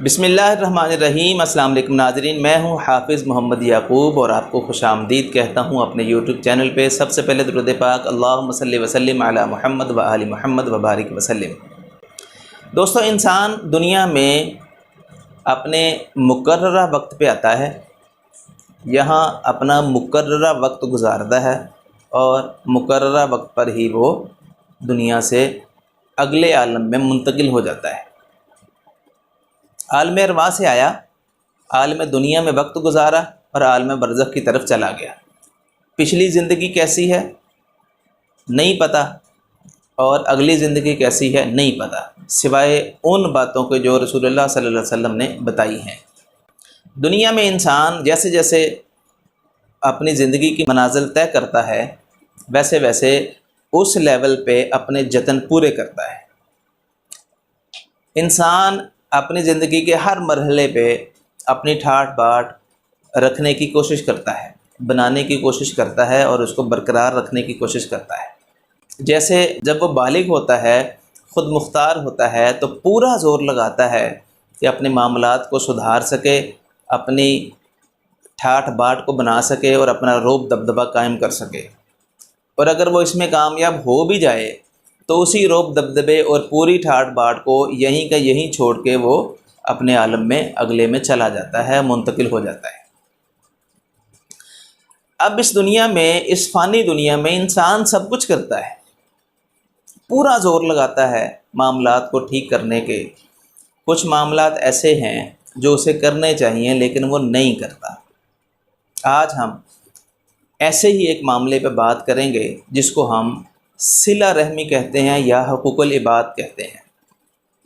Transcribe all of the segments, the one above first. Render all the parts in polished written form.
بسم اللہ الرحمن الرحیم۔ السلام علیکم ناظرین، میں ہوں حافظ محمد یعقوب اور آپ کو خوش آمدید کہتا ہوں اپنے یوٹیوب چینل پہ۔ سب سے پہلے درود پاک اللہم صلی وسلم علی محمد و آل محمد وبارک وسلم۔ دوستو، انسان دنیا میں اپنے مقررہ وقت پہ آتا ہے، یہاں اپنا مقررہ وقت گزارتا ہے اور مقررہ وقت پر ہی وہ دنیا سے اگلے عالم میں منتقل ہو جاتا ہے۔ عالم ارواح سے آیا، عالم دنیا میں وقت گزارا اور عالم برزخ کی طرف چلا گیا۔ پچھلی زندگی کیسی ہے نہیں پتہ، اور اگلی زندگی کیسی ہے نہیں پتہ، سوائے ان باتوں کے جو رسول اللہ صلی اللہ علیہ وسلم نے بتائی ہیں۔ دنیا میں انسان جیسے جیسے اپنی زندگی کی منازل طے کرتا ہے، ویسے ویسے اس لیول پہ اپنے جتن پورے کرتا ہے۔ انسان اپنی زندگی کے ہر مرحلے پہ اپنی ٹھاٹھ باٹھ رکھنے کی کوشش کرتا ہے، بنانے کی کوشش کرتا ہے اور اس کو برقرار رکھنے کی کوشش کرتا ہے۔ جیسے جب وہ بالغ ہوتا ہے، خود مختار ہوتا ہے، تو پورا زور لگاتا ہے کہ اپنے معاملات کو سدھار سکے، اپنی ٹھاٹھ باٹھ کو بنا سکے اور اپنا رعب دبدبہ قائم کر سکے۔ اور اگر وہ اس میں کامیاب ہو بھی جائے تو اسی رعب دبدبے اور پوری ٹھاٹھ باٹھ کو یہیں کا یہیں چھوڑ کے وہ اپنے عالم میں اگلے میں چلا جاتا ہے، منتقل ہو جاتا ہے۔ اب اس دنیا میں، اس فانی دنیا میں انسان سب کچھ کرتا ہے، پورا زور لگاتا ہے معاملات کو ٹھیک کرنے کے۔ کچھ معاملات ایسے ہیں جو اسے کرنے چاہیے لیکن وہ نہیں کرتا۔ آج ہم ایسے ہی ایک معاملے پہ بات کریں گے جس کو ہم صلہ رحمی کہتے ہیں یا حقوق العباد کہتے ہیں۔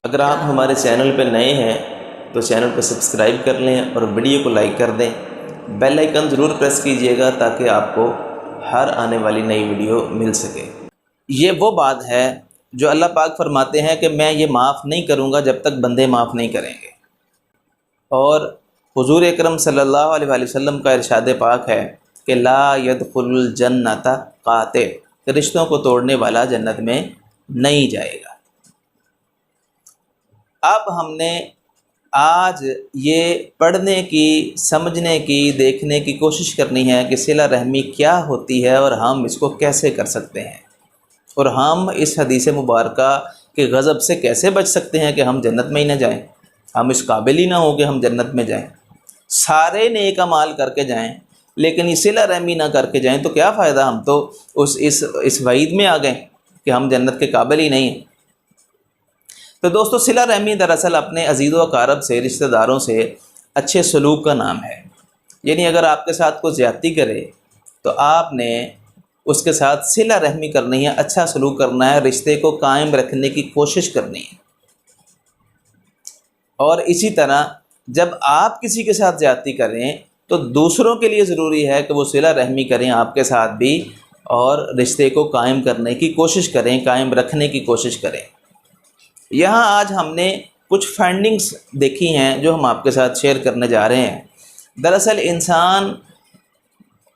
اگر آپ ہمارے چینل پہ نئے ہیں تو چینل پہ سبسکرائب کر لیں اور ویڈیو کو لائک کر دیں، بیل آئیکن ضرور پریس کیجئے گا تاکہ آپ کو ہر آنے والی نئی ویڈیو مل سکے۔ یہ وہ بات ہے جو اللہ پاک فرماتے ہیں کہ میں یہ معاف نہیں کروں گا جب تک بندے معاف نہیں کریں گے۔ اور حضور اکرم صلی اللہ علیہ وآلہ وسلم کا ارشاد پاک ہے کہ لا يدخل الجنۃ قاطع، کہ رشتوں کو توڑنے والا جنت میں نہیں جائے گا۔ اب ہم نے آج یہ پڑھنے کی، سمجھنے کی، دیکھنے کی کوشش کرنی ہے کہ صلہ رحمی کیا ہوتی ہے اور ہم اس کو کیسے کر سکتے ہیں، اور ہم اس حدیث مبارکہ کے غضب سے کیسے بچ سکتے ہیں کہ ہم جنت میں ہی نہ جائیں، ہم اس قابل ہی نہ ہوں کہ ہم جنت میں جائیں۔ سارے نیک اعمال کر کے جائیں لیکن یہ صلہ رحمی نہ کر کے جائیں تو کیا فائدہ، ہم تو اس وعید میں آ گئے کہ ہم جنت کے قابل ہی نہیں ہیں۔ تو دوستو، صلہ رحمی دراصل اپنے عزیز و اقارب سے، رشتہ داروں سے اچھے سلوک کا نام ہے۔ یعنی اگر آپ کے ساتھ کوئی زیادتی کرے تو آپ نے اس کے ساتھ صلہ رحمی کرنی ہے، اچھا سلوک کرنا ہے، رشتے کو قائم رکھنے کی کوشش کرنی ہے۔ اور اسی طرح جب آپ کسی کے ساتھ زیادتی کریں تو دوسروں کے لیے ضروری ہے کہ وہ صلہ رحمی کریں آپ کے ساتھ بھی، اور رشتے کو قائم کرنے کی کوشش کریں، قائم رکھنے کی کوشش کریں۔ یہاں آج ہم نے کچھ فائنڈنگز دیکھی ہیں جو ہم آپ کے ساتھ شیئر کرنے جا رہے ہیں۔ دراصل انسان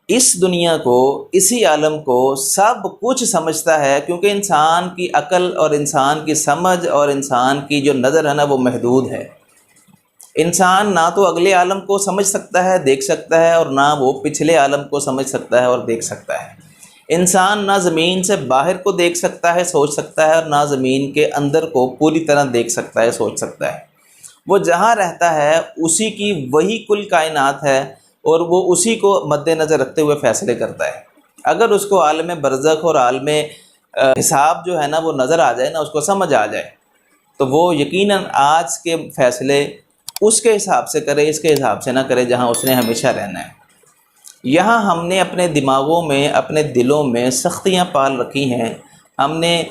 اس دنیا کو، اسی عالم کو سب کچھ سمجھتا ہے، کیونکہ انسان کی عقل اور انسان کی سمجھ اور انسان کی جو نظر ہے نا وہ محدود ہے۔ انسان نہ تو اگلے عالم کو سمجھ سکتا ہے، دیکھ سکتا ہے، اور نہ وہ پچھلے عالم کو سمجھ سکتا ہے اور دیکھ سکتا ہے۔ انسان نہ زمین سے باہر کو دیکھ سکتا ہے، سوچ سکتا ہے، اور نہ زمین کے اندر کو پوری طرح دیکھ سکتا ہے، سوچ سکتا ہے۔ وہ جہاں رہتا ہے اسی کی وہی کل کائنات ہے، اور وہ اسی کو مد نظر رکھتے ہوئے فیصلے کرتا ہے۔ اگر اس کو عالم برزخ اور عالم حساب جو ہے نا وہ نظر آ جائے نا، اس کو سمجھ آ جائے، تو وہ یقیناً آج کے فیصلے اس کے حساب سے کرے، اس کے حساب سے نہ کرے جہاں اس نے ہمیشہ رہنا ہے۔ یہاں ہم نے اپنے دماغوں میں، اپنے دلوں میں سختیاں پال رکھی ہیں، ہم نے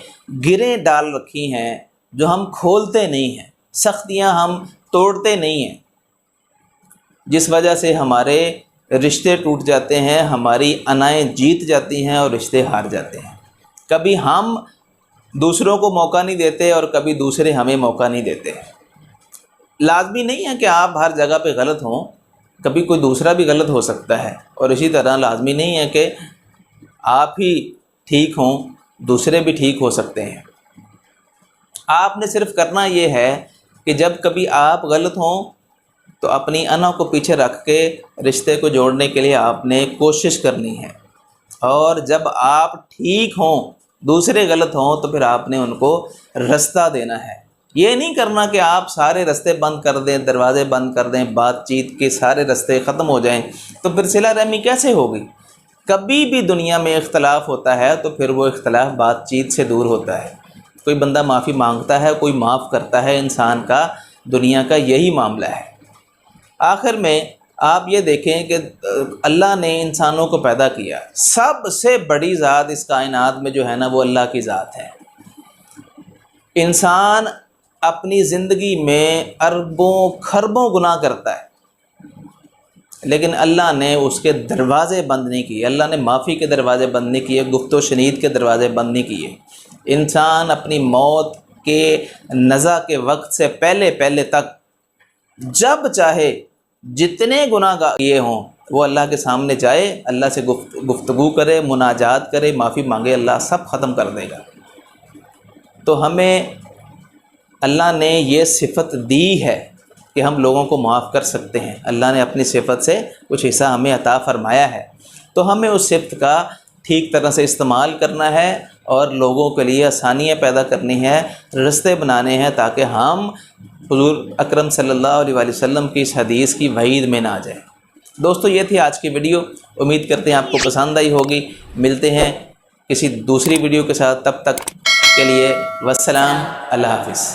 گریں ڈال رکھی ہیں جو ہم کھولتے نہیں ہیں، سختیاں ہم توڑتے نہیں ہیں، جس وجہ سے ہمارے رشتے ٹوٹ جاتے ہیں، ہماری انائیں جیت جاتی ہیں اور رشتے ہار جاتے ہیں۔ کبھی ہم دوسروں کو موقع نہیں دیتے اور کبھی دوسرے ہمیں موقع نہیں دیتے۔ لازمی نہیں ہے کہ آپ ہر جگہ پہ غلط ہوں، کبھی کوئی دوسرا بھی غلط ہو سکتا ہے، اور اسی طرح لازمی نہیں ہے کہ آپ ہی ٹھیک ہوں، دوسرے بھی ٹھیک ہو سکتے ہیں۔ آپ نے صرف کرنا یہ ہے کہ جب کبھی آپ غلط ہوں تو اپنی انا کو پیچھے رکھ کے رشتے کو جوڑنے کے لیے آپ نے کوشش کرنی ہے، اور جب آپ ٹھیک ہوں دوسرے غلط ہوں تو پھر آپ نے ان کو رستہ دینا ہے۔ یہ نہیں کرنا کہ آپ سارے رستے بند کر دیں، دروازے بند کر دیں، بات چیت کے سارے رستے ختم ہو جائیں، تو پھر صلہ رحمی کیسے ہوگی؟ کبھی بھی دنیا میں اختلاف ہوتا ہے تو پھر وہ اختلاف بات چیت سے دور ہوتا ہے۔ کوئی بندہ معافی مانگتا ہے، کوئی معاف کرتا ہے، انسان کا دنیا کا یہی معاملہ ہے۔ آخر میں آپ یہ دیکھیں کہ اللہ نے انسانوں کو پیدا کیا، سب سے بڑی ذات اس کائنات میں جو ہے نا وہ اللہ کی ذات ہے۔ انسان اپنی زندگی میں اربوں کھربوں گناہ کرتا ہے، لیکن اللہ نے اس کے دروازے بند نہیں کیے، اللہ نے معافی کے دروازے بند نہیں کیے، گفت و شنید کے دروازے بند نہیں کیے۔ انسان اپنی موت کے نزا کے وقت سے پہلے تک جب چاہے جتنے گناہ کیے ہوں وہ اللہ کے سامنے جائے، اللہ سے گفتگو کرے، مناجات کرے، معافی مانگے، اللہ سب ختم کر دے گا۔ تو ہمیں اللہ نے یہ صفت دی ہے کہ ہم لوگوں کو معاف کر سکتے ہیں، اللہ نے اپنی صفت سے کچھ حصہ ہمیں عطا فرمایا ہے، تو ہمیں اس صفت کا ٹھیک طرح سے استعمال کرنا ہے اور لوگوں کے لیے آسانیاں پیدا کرنی ہے، رستے بنانے ہیں تاکہ ہم حضور اکرم صلی اللہ علیہ وآلہ وسلم کی اس حدیث کی وعید میں نہ آ جائیں۔ دوستو یہ تھی آج کی ویڈیو، امید کرتے ہیں آپ کو پسند آئی ہوگی۔ ملتے ہیں کسی دوسری ویڈیو کے ساتھ، تب تک کے لیے والسلام، اللہ حافظ۔